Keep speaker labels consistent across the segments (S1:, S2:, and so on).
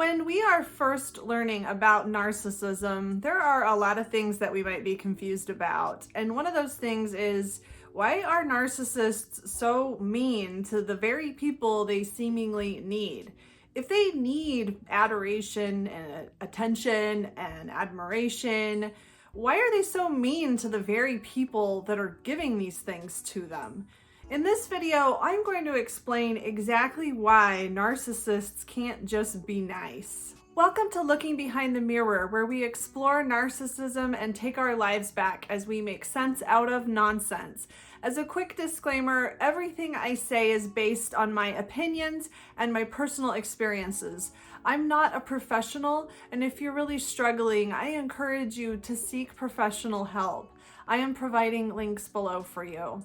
S1: When we are first learning about narcissism, there are a lot of things that we might be confused about. And one of those things is, why are narcissists so mean to the very people they seemingly need? If they need adoration and attention and admiration, why are they so mean to the very people that are giving these things to them? In this video, I'm going to explain exactly why narcissists can't just be nice. Welcome to Looking Behind the Mirror, where we explore narcissism and take our lives back as we make sense out of nonsense. As a quick disclaimer, everything I say is based on my opinions and my personal experiences. I'm not a professional, and if you're really struggling, I encourage you to seek professional help. I am providing links below for you.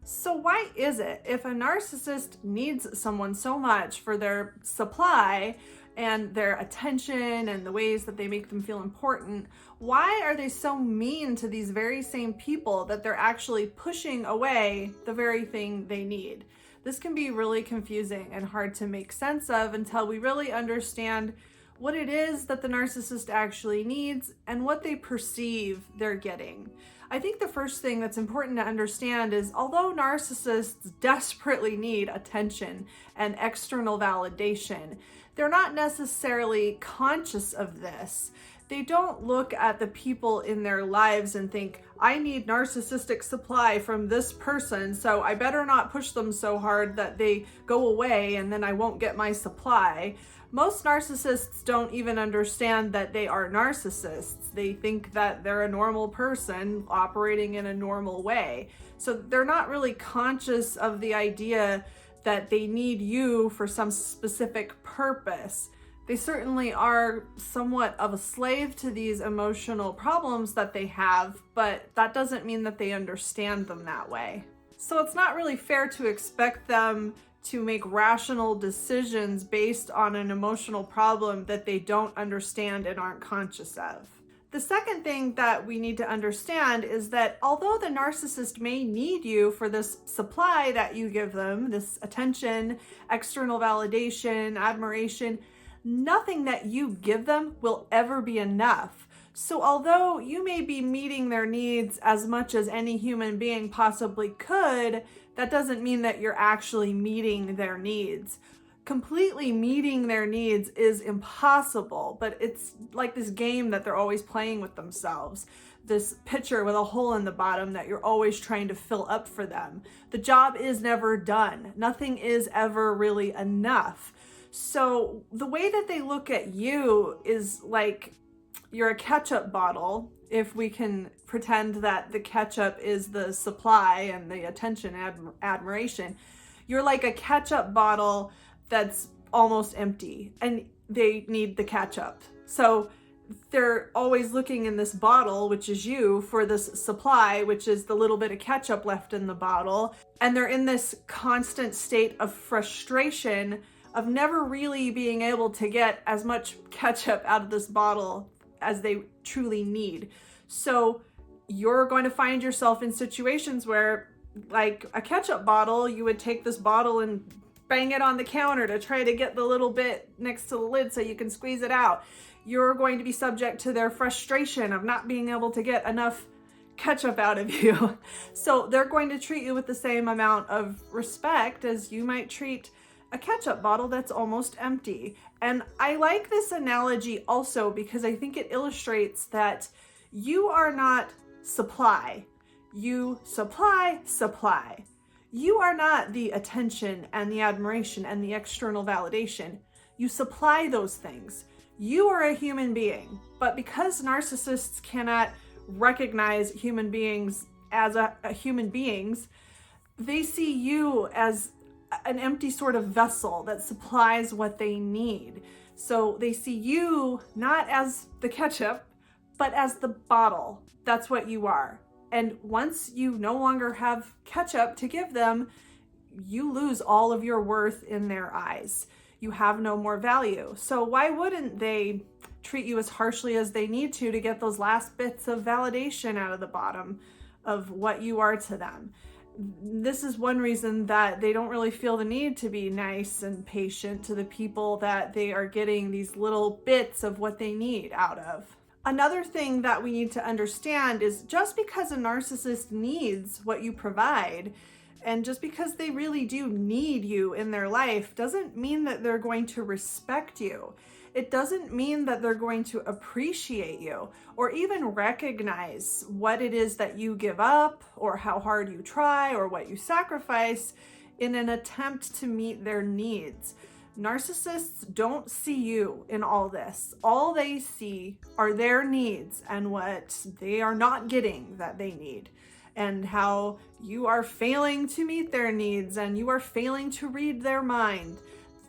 S1: So why is it, if a narcissist needs someone so much for their supply and their attention and the ways that they make them feel important, why are they so mean to these very same people that they're actually pushing away the very thing they need? This can be really confusing and hard to make sense of until we really understand what it is that the narcissist actually needs and what they perceive they're getting. I think the first thing that's important to understand is, although narcissists desperately need attention and external validation, they're not necessarily conscious of this. They don't look at the people in their lives and think, I need narcissistic supply from this person, so I better not push them so hard that they go away and then I won't get my supply. Most narcissists don't even understand that they are narcissists. They think that they're a normal person operating in a normal way. So they're not really conscious of the idea that they need you for some specific purpose. They certainly are somewhat of a slave to these emotional problems that they have, but that doesn't mean that they understand them that way. So it's not really fair to expect them to make rational decisions based on an emotional problem that they don't understand and aren't conscious of. The second thing that we need to understand is that although the narcissist may need you for this supply that you give them, this attention, external validation, admiration, nothing that you give them will ever be enough. So although you may be meeting their needs as much as any human being possibly could, that doesn't mean that you're actually meeting their needs. Completely meeting their needs is impossible, but it's like this game that they're always playing with themselves. This pitcher with a hole in the bottom that you're always trying to fill up for them. The job is never done. Nothing is ever really enough. So the way that they look at you is like you're a ketchup bottle, if we can pretend that the ketchup is the supply and the attention and admiration. You're like a ketchup bottle that's almost empty and they need the ketchup. So they're always looking in this bottle, which is you, for this supply, which is the little bit of ketchup left in the bottle. And they're in this constant state of frustration of never really being able to get as much ketchup out of this bottle as they truly need. So you're going to find yourself in situations where, like a ketchup bottle, you would take this bottle and bang it on the counter to try to get the little bit next to the lid so you can squeeze it out. You're going to be subject to their frustration of not being able to get enough ketchup out of you. So they're going to treat you with the same amount of respect as you might treat a ketchup bottle that's almost empty. And I like this analogy also because I think it illustrates that you are not supply. You supply. You are not the attention and the admiration and the external validation. You supply those things. You are a human being, but because narcissists cannot recognize human beings as a human beings, they see you as an empty sort of vessel that supplies what they need. So they see you not as the ketchup, but as the bottle. That's what you are. And once you no longer have ketchup to give them, you lose all of your worth in their eyes. You have no more value. So why wouldn't they treat you as harshly as they need to get those last bits of validation out of the bottom of what you are to them? This is one reason that they don't really feel the need to be nice and patient to the people that they are getting these little bits of what they need out of. Another thing that we need to understand is just because a narcissist needs what you provide, and just because they really do need you in their life, doesn't mean that they're going to respect you. It doesn't mean that they're going to appreciate you or even recognize what it is that you give up or how hard you try or what you sacrifice in an attempt to meet their needs. Narcissists don't see you in all this. All they see are their needs and what they are not getting that they need, and how you are failing to meet their needs and you are failing to read their mind.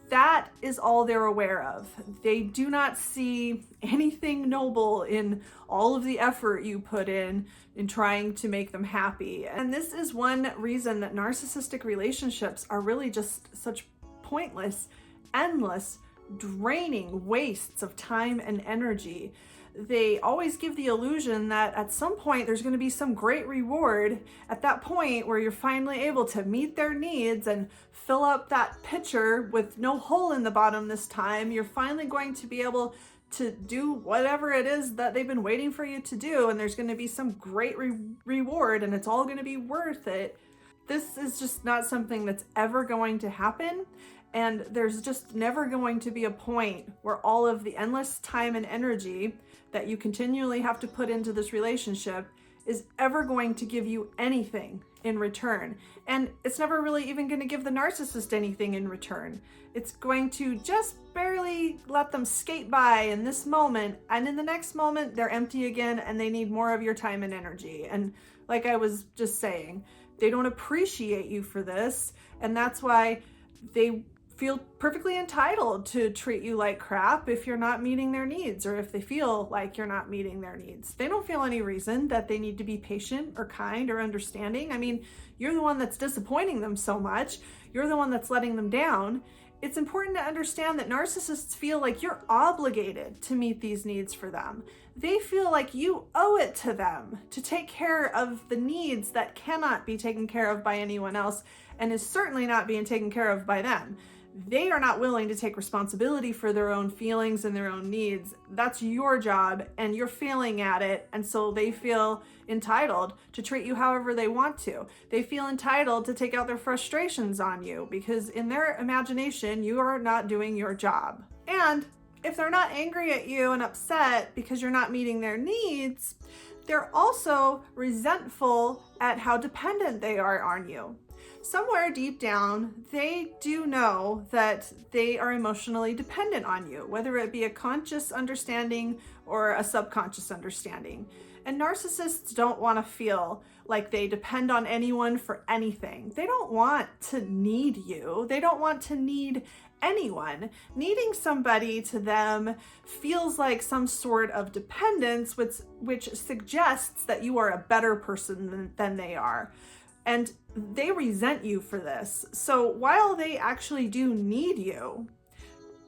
S1: That is all they're aware of. They do not see anything noble in all of the effort you put in trying to make them happy. And this is one reason that narcissistic relationships are really just such pointless, endless, draining wastes of time and energy. They always give the illusion that at some point there's going to be some great reward at that point where you're finally able to meet their needs and fill up that pitcher with no hole in the bottom this time. You're finally going to be able to do whatever it is that they've been waiting for you to do, and there's going to be some great reward and it's all going to be worth it. This is just not something that's ever going to happen. And there's just never going to be a point where all of the endless time and energy that you continually have to put into this relationship is ever going to give you anything in return. And it's never really even going to give the narcissist anything in return. It's going to just barely let them skate by in this moment, and in the next moment they're empty again and they need more of your time and energy. And like I was just saying, they don't appreciate you for this, and that's why they feel perfectly entitled to treat you like crap if you're not meeting their needs, or if they feel like you're not meeting their needs. They don't feel any reason that they need to be patient or kind or understanding. I mean, you're the one that's disappointing them so much. You're the one that's letting them down. It's important to understand that narcissists feel like you're obligated to meet these needs for them. They feel like you owe it to them to take care of the needs that cannot be taken care of by anyone else and is certainly not being taken care of by them. They are not willing to take responsibility for their own feelings and their own needs. That's your job, and you're failing at it. And so they feel entitled to treat you however they want to. They feel entitled to take out their frustrations on you because in their imagination, you are not doing your job. And if they're not angry at you and upset because you're not meeting their needs, they're also resentful at how dependent they are on you. Somewhere deep down, they do know that they are emotionally dependent on you, whether it be a conscious understanding or a subconscious understanding. And narcissists don't want to feel like they depend on anyone for anything. They don't want to need you. They don't want to need anyone. Needing somebody to them feels like some sort of dependence, which suggests that you are a better person than they are. And they resent you for this. So while they actually do need you,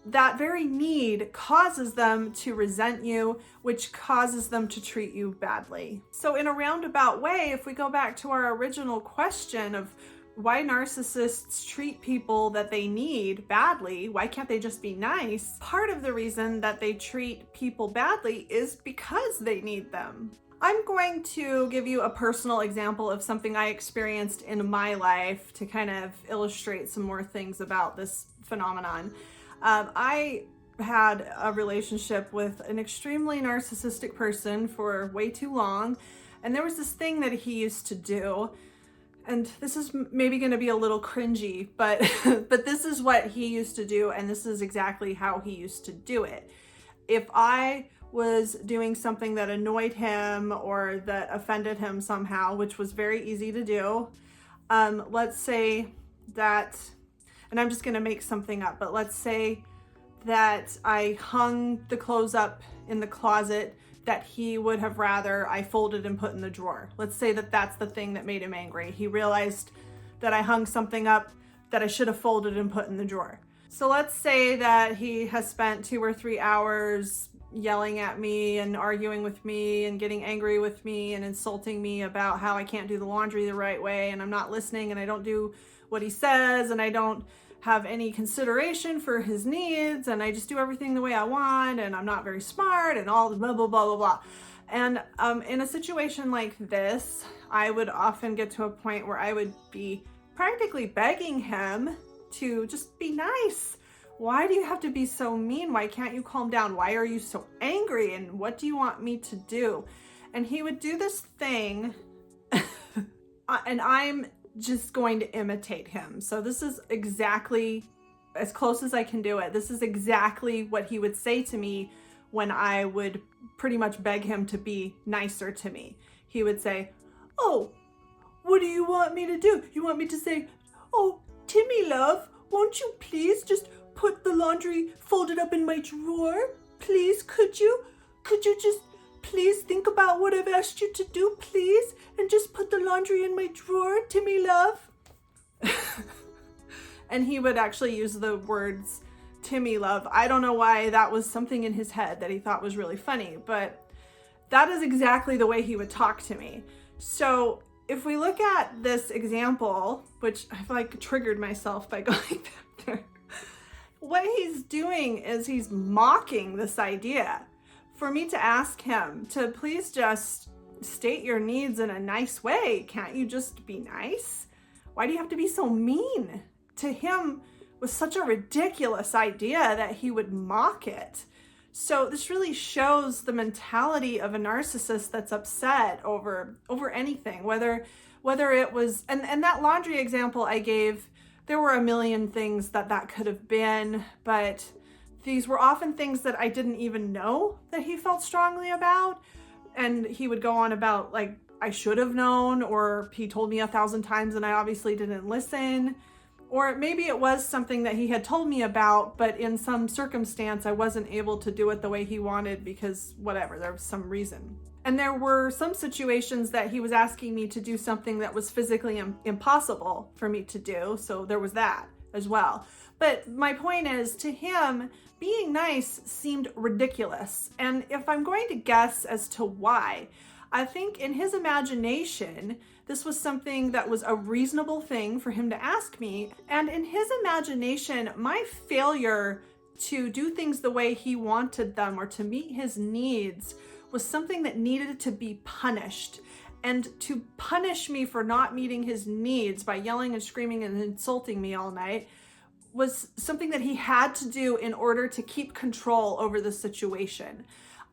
S1: that very need causes them to resent you, which causes them to treat you badly. So in a roundabout way, if we go back to our original question of why narcissists treat people that they need badly, why can't they just be nice? Part of the reason that they treat people badly is because they need them. I'm going to give you a personal example of something I experienced in my life to kind of illustrate some more things about this phenomenon. I had a relationship with an extremely narcissistic person for way too long, and there was this thing that he used to do, and this is maybe going to be a little cringy, but this is what he used to do, and this is exactly how he used to do it. If I was doing something that annoyed him or that offended him somehow, which was very easy to do. Let's say that, and I'm just going to make something up, but let's say that I hung the clothes up in the closet that he would have rather I folded and put in the drawer. Let's say that that's the thing that made him angry. He realized that I hung something up that I should have folded and put in the drawer. So let's say that he has spent 2 or 3 hours yelling at me and arguing with me and getting angry with me and insulting me about how I can't do the laundry the right way and I'm not listening and I don't do what he says and I don't have any consideration for his needs and I just do everything the way I want and I'm not very smart and all the blah, blah, blah, blah, blah. And in a situation like this, I would often get to a point where I would be practically begging him to just be nice. Why do you have to be so mean? Why can't you calm down? Why are you so angry? And what do you want me to do? And he would do this thing and I'm just going to imitate him. So this is exactly as close as I can do it. This is exactly what he would say to me when I would pretty much beg him to be nicer to me. He would say, "Oh, what do you want me to do? You want me to say, oh, Timmy love, won't you please just put the laundry folded up in my drawer? Please, could you just please think about what I've asked you to do, please? And just put the laundry in my drawer, Timmy love." And he would actually use the words Timmy love. I don't know why that was something in his head that he thought was really funny, but that is exactly the way he would talk to me. So if we look at this example, which I've like triggered myself by going back there, what he's doing is he's mocking this idea. For me to ask him to please just state your needs in a nice way. Can't you just be nice? Why do you have to be so mean? To him was such a ridiculous idea that he would mock it. So this really shows the mentality of a narcissist that's upset over anything, whether it was, and that laundry example I gave, there were a million things that could have been, but these were often things that I didn't even know that he felt strongly about. And he would go on about like, I should have known, or he told me 1,000 times and I obviously didn't listen. Or maybe it was something that he had told me about, but in some circumstance, I wasn't able to do it the way he wanted because whatever, there was some reason. And there were some situations that he was asking me to do something that was physically impossible for me to do. So there was that as well. But my point is, to him, being nice seemed ridiculous. And if I'm going to guess as to why, I think in his imagination, this was something that was a reasonable thing for him to ask me. And in his imagination, my failure to do things the way he wanted them or to meet his needs was something that needed to be punished. And to punish me for not meeting his needs by yelling and screaming and insulting me all night was something that he had to do in order to keep control over the situation.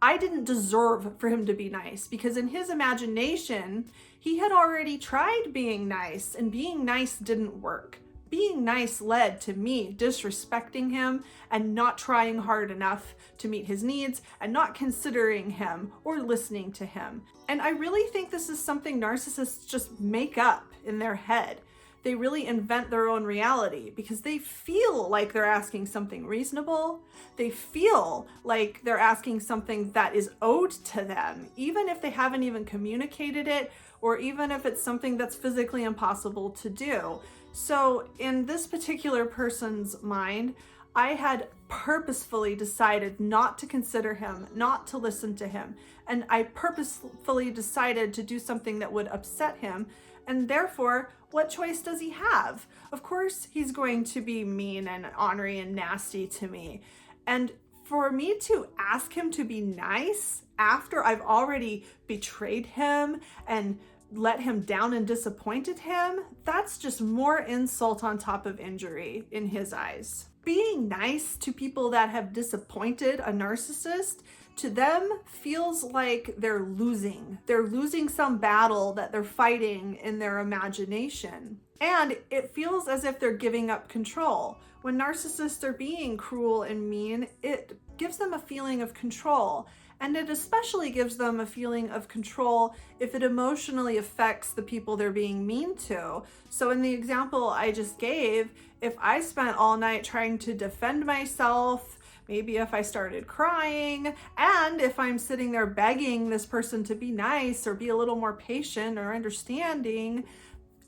S1: I didn't deserve for him to be nice because in his imagination, he had already tried being nice and being nice didn't work. Being nice led to me disrespecting him and not trying hard enough to meet his needs and not considering him or listening to him. And I really think this is something narcissists just make up in their head. They really invent their own reality because they feel like they're asking something reasonable. They feel like they're asking something that is owed to them, even if they haven't even communicated it, or even if it's something that's physically impossible to do. So in this particular person's mind, I had purposefully decided not to consider him, not to listen to him. And I purposefully decided to do something that would upset him. And therefore, what choice does he have? Of course, he's going to be mean and ornery and nasty to me. And for me to ask him to be nice after I've already betrayed him and let him down and disappointed him, that's just more insult on top of injury in his eyes. Being nice to people that have disappointed a narcissist, to them feels like they're losing. They're losing some battle that they're fighting in their imagination. And it feels as if they're giving up control. When narcissists are being cruel and mean, it gives them a feeling of control. And it especially gives them a feeling of control if it emotionally affects the people they're being mean to. So in the example I just gave, if I spent all night trying to defend myself, maybe if I started crying, and if I'm sitting there begging this person to be nice or be a little more patient or understanding,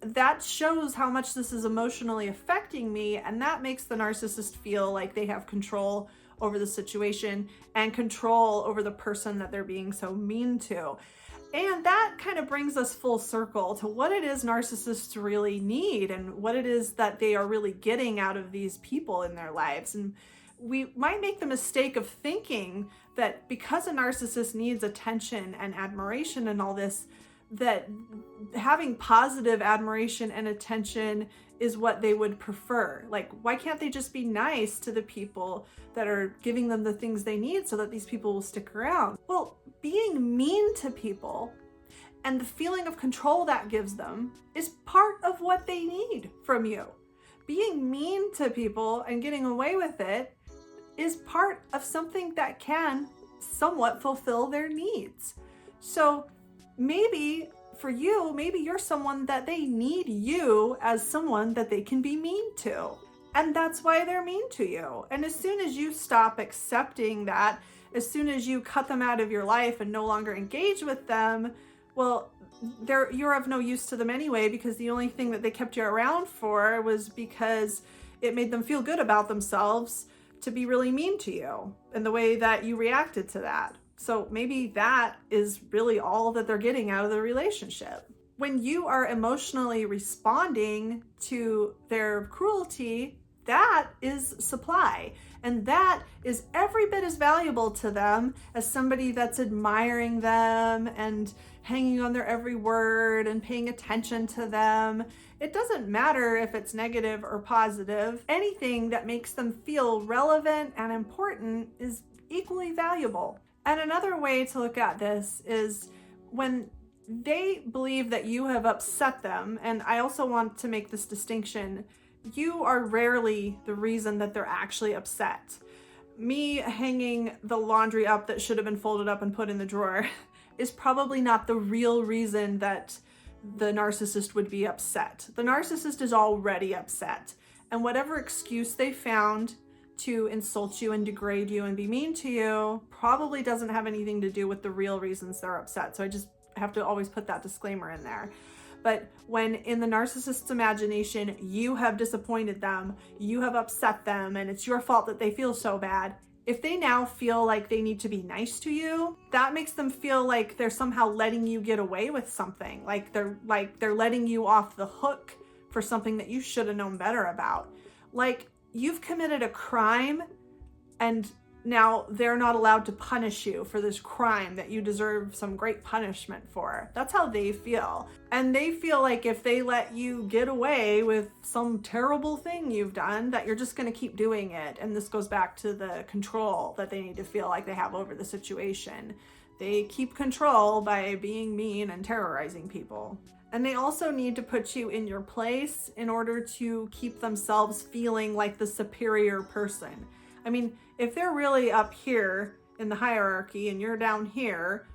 S1: that shows how much this is emotionally affecting me, and that makes the narcissist feel like they have control over the situation and control over the person that they're being so mean to. And that kind of brings us full circle to what it is narcissists really need and what it is that they are really getting out of these people in their lives. And we might make the mistake of thinking that because a narcissist needs attention and admiration and all this, that having positive admiration and attention is what they would prefer. Like, why can't they just be nice to the people that are giving them the things they need so that these people will stick around? Well, being mean to people and the feeling of control that gives them is part of what they need from you. Being mean to people and getting away with it is part of something that can somewhat fulfill their needs. So maybe for you, maybe you're someone that they need you as someone that they can be mean to. And that's why they're mean to you. And as soon as you stop accepting that, as soon as you cut them out of your life and no longer engage with them, well, you're of no use to them anyway, because the only thing that they kept you around for was because it made them feel good about themselves to be really mean to you and the way that you reacted to that. So maybe that is really all that they're getting out of the relationship. When you are emotionally responding to their cruelty, that is supply. And that is every bit as valuable to them as somebody that's admiring them and hanging on their every word and paying attention to them. It doesn't matter if it's negative or positive. Anything that makes them feel relevant and important is equally valuable. And another way to look at this is when they believe that you have upset them, and I also want to make this distinction, you are rarely the reason that they're actually upset. Me hanging the laundry up that should have been folded up and put in the drawer is probably not the real reason that the narcissist would be upset. The narcissist is already upset, and whatever excuse they found to insult you and degrade you and be mean to you probably doesn't have anything to do with the real reasons they're upset. So I just have to always put that disclaimer in there. But when in the narcissist's imagination, you have disappointed them, you have upset them, and it's your fault that they feel so bad, if they now feel like they need to be nice to you, that makes them feel like they're somehow letting you get away with something. Like they're letting you off the hook for something that you should have known better about. Like you've committed a crime and now they're not allowed to punish you for this crime that you deserve some great punishment for. That's how they feel. And they feel like if they let you get away with some terrible thing you've done, that you're just going to keep doing it. And this goes back to the control that they need to feel like they have over the situation. They keep control by being mean and terrorizing people. And they also need to put you in your place in order to keep themselves feeling like the superior person. I mean, if they're really up here in the hierarchy and you're down here,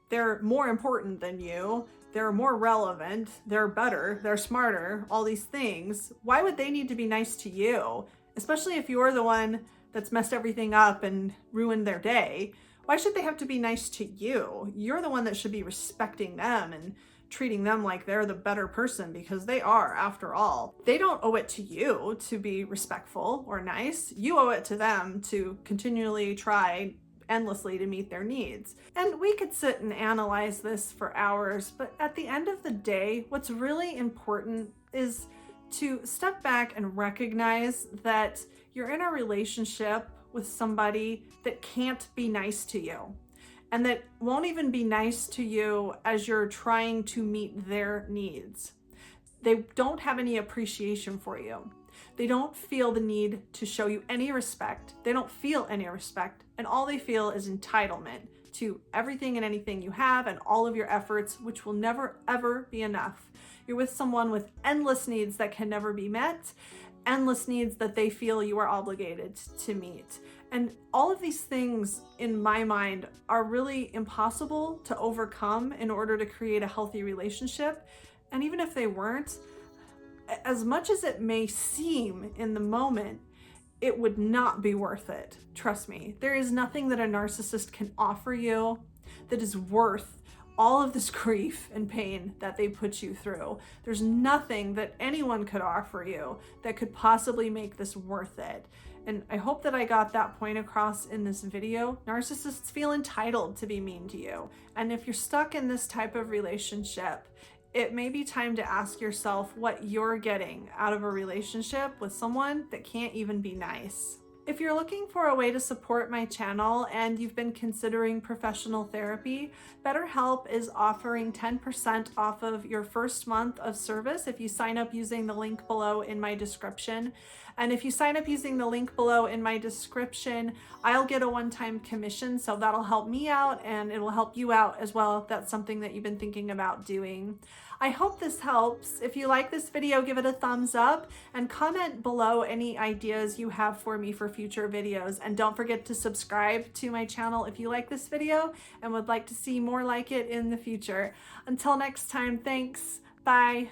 S1: they're more important than you, they're more relevant, they're better, they're smarter, all these things. Why would they need to be nice to you? Especially if you're the one that's messed everything up and ruined their day. Why should they have to be nice to you? You're the one that should be respecting them and treating them like they're the better person, because they are, after all. They don't owe it to you to be respectful or nice. You owe it to them to continually try endlessly to meet their needs. And we could sit and analyze this for hours, but at the end of the day, what's really important is to step back and recognize that you're in a relationship with somebody that can't be nice to you, and that won't even be nice to you as you're trying to meet their needs. They don't have any appreciation for you. They don't feel the need to show you any respect. They don't feel any respect, and all they feel is entitlement to everything and anything you have and all of your efforts, which will never, ever be enough. You're with someone with endless needs that can never be met, endless needs that they feel you are obligated to meet. And all of these things, in my mind, are really impossible to overcome in order to create a healthy relationship. And even if they weren't, as much as it may seem in the moment, it would not be worth it. Trust me, there is nothing that a narcissist can offer you that is worth all of this grief and pain that they put you through. There's nothing that anyone could offer you that could possibly make this worth it. And I hope that I got that point across in this video. Narcissists feel entitled to be mean to you. And if you're stuck in this type of relationship, it may be time to ask yourself what you're getting out of a relationship with someone that can't even be nice. If you're looking for a way to support my channel and you've been considering professional therapy, BetterHelp is offering 10% off of your first month of service if you sign up using the link below in my description. And if you sign up using the link below in my description, I'll get a one-time commission, so that'll help me out and it will help you out as well if that's something that you've been thinking about doing. I hope this helps. If you like this video, give it a thumbs up and comment below any ideas you have for me for future videos. And don't forget to subscribe to my channel if you like this video and would like to see more like it in the future. Until next time, thanks. Bye.